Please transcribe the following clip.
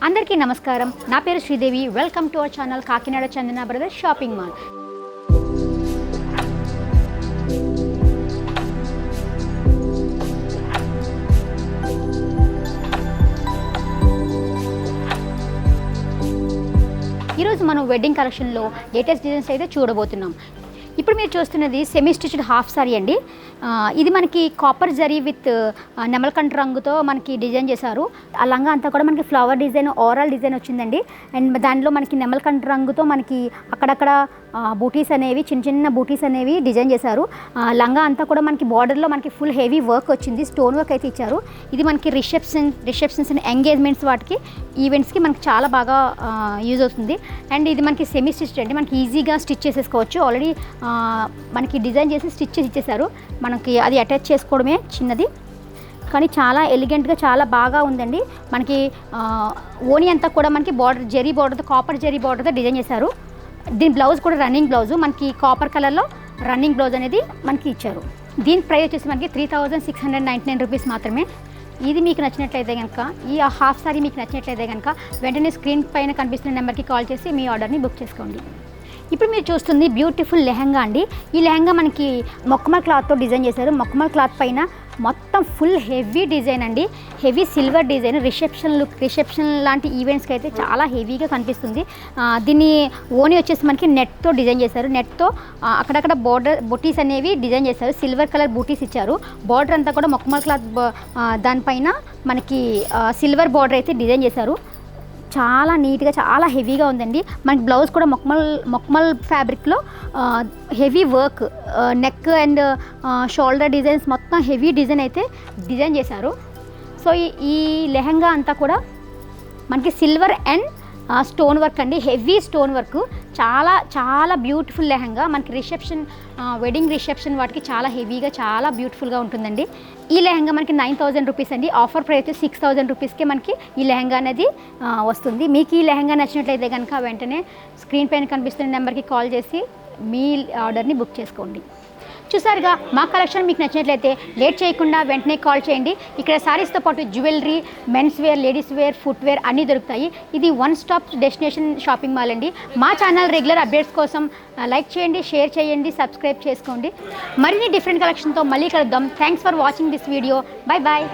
అందరికీ నమస్కారం. నా పేరు Sridevi. Welcome to our channel Kakinada Chandana brothers shopping mall. ఈరోజు మనం వెడ్డింగ్ కలెక్షన్లో లేటెస్ట్ డిజైన్స్ అయితే చూడబోతున్నాం. ఇప్పుడు మీరు చూస్తున్నది సెమీ స్టిచ్డ్ హాఫ్ సారీ అండి. ఇది మనకి కాపర్ జరీ విత్ నెమలకంఠ రంగుతో మనకి డిజైన్ చేశారు. ఆ లంగా అంతా కూడా మనకి ఫ్లవర్ డిజైన్, ఓవరాల్ డిజైన్ వచ్చిందండి. అండ్ దానిలో మనకి నెమలకంఠ రంగుతో మనకి అక్కడక్కడ బూటీస్ అనేవి, చిన్న చిన్న బూటీస్ అనేవి డిజైన్ చేశారు. లంగా అంతా కూడా మనకి బార్డర్లో మనకి ఫుల్ హెవీ వర్క్ వచ్చింది, స్టోన్ వర్క్ అయితే ఇచ్చారు. ఇది మనకి రిసెప్షన్స్ అండ్ ఎంగేజ్మెంట్స్ వాటికి ఈవెంట్స్కి మనకి చాలా బాగా యూజ్ అవుతుంది. అండ్ ఇది మనకి సెమీ స్టిచ్ అండి, మనకి ఈజీగా స్టిచ్ చేసేసుకోవచ్చు. ఆల్రెడీ మనకి డిజైన్ చేసి స్టిచ్ చేసి ఇచ్చేసారు. మనకి అది అటాచ్ చేసుకోవడమే చిన్నది, కానీ చాలా ఎలిగెంట్గా చాలా బాగా ఉందండి. మనకి ఓని అంతా కూడా మనకి బార్డర్ జరీ బార్డర్తో, కాపర్ జరీ బార్డర్తో డిజైన్ చేశారు. దీని బ్లౌజ్ కూడా రన్నింగ్ బ్లౌజు, మనకి కాపర్ కలర్లో రన్నింగ్ బ్లౌజ్ అనేది మనకి ఇచ్చారు. దీని ప్రైస్ వచ్చేసి మనకి 3699 రూపీస్ మాత్రమే. ఇది మీకు నచ్చినట్లయితే కనుక, ఈ హాఫ్ సారీ మీకు నచ్చినట్లయితే కనుక వెంటనే స్క్రీన్ పైన కనిపిస్తున్న నెంబర్కి కాల్ చేసి మీ ఆర్డర్ని బుక్ చేసుకోండి. ఇప్పుడు మీరు చూస్తుంది బ్యూటిఫుల్ లెహంగా అండి. ఈ లెహంగా మనకి మొక్కమల్ క్లాత్తో డిజైన్ చేశారు. మొక్కమల్ క్లాత్ పైన మొత్తం ఫుల్ హెవీ డిజైన్ అండి, హెవీ సిల్వర్ డిజైన్. రిసెప్షన్ లాంటి ఈవెంట్స్కి అయితే చాలా హెవీగా కనిపిస్తుంది. దీన్ని ఓని వచ్చేసి మనకి నెట్తో డిజైన్ చేశారు. నెట్తో అక్కడక్కడ బార్డర్ బూటీస్ అనేవి డిజైన్ చేశారు. సిల్వర్ కలర్ బూటీస్ ఇచ్చారు. బార్డర్ అంతా కూడా మొక్కమల్ క్లాత్, దానిపైన మనకి సిల్వర్ బార్డర్ అయితే డిజైన్ చేశారు. చాలా నీట్గా, చాలా హెవీగా ఉందండి. మనకి బ్లౌజ్ కూడా మొక్మల్ ఫ్యాబ్రిక్లో heavy work, neck and shoulder designs మొత్తం హెవీ డిజైన్ అయితే డిజైన్ చేశారు. సో ఈ లెహంగా అంతా కూడా మనకి సిల్వర్ అండ్ స్టోన్ వర్క్ అండి, హెవీ స్టోన్ వర్క్. చాలా చాలా బ్యూటిఫుల్ లెహంగా. మనకి వెడ్డింగ్ రిసెప్షన్ వాటికి చాలా హెవీగా, చాలా బ్యూటిఫుల్గా ఉంటుందండి. ఈ లెహంగా మనకి 9000 రూపీస్ అండి. ఆఫర్ ప్రైస్ 6000 రూపీస్కే మనకి ఈ లెహంగా అనేది వస్తుంది. మీకు ఈ లెహంగా నచ్చినట్లయితే కనుక వెంటనే స్క్రీన్ పైన కనిపిస్తున్న నెంబర్కి కాల్ చేసి మీ ఆర్డర్ని బుక్ చేసుకోండి. చూసారుగా, మా కలెక్షన్ మీకు నచ్చినట్లయితే లేట్ చేయకుండా వెంటనే కాల్ చేయండి. ఇక్కడ శారీస్తో పాటు jewellery, men's wear, ladies wear, footwear అన్నీ దొరుకుతాయి. ఇది one stop destination shopping mall అండి. మా ఛానల్ రెగ్యులర్ అప్డేట్స్ కోసం లైక్ చేయండి, షేర్ చేయండి, సబ్స్క్రైబ్ చేసుకోండి. మరిన్ని డిఫరెంట్ కలెక్షన్తో మళ్ళీ కలుద్దాం. Thanks for watching this video. Bye bye.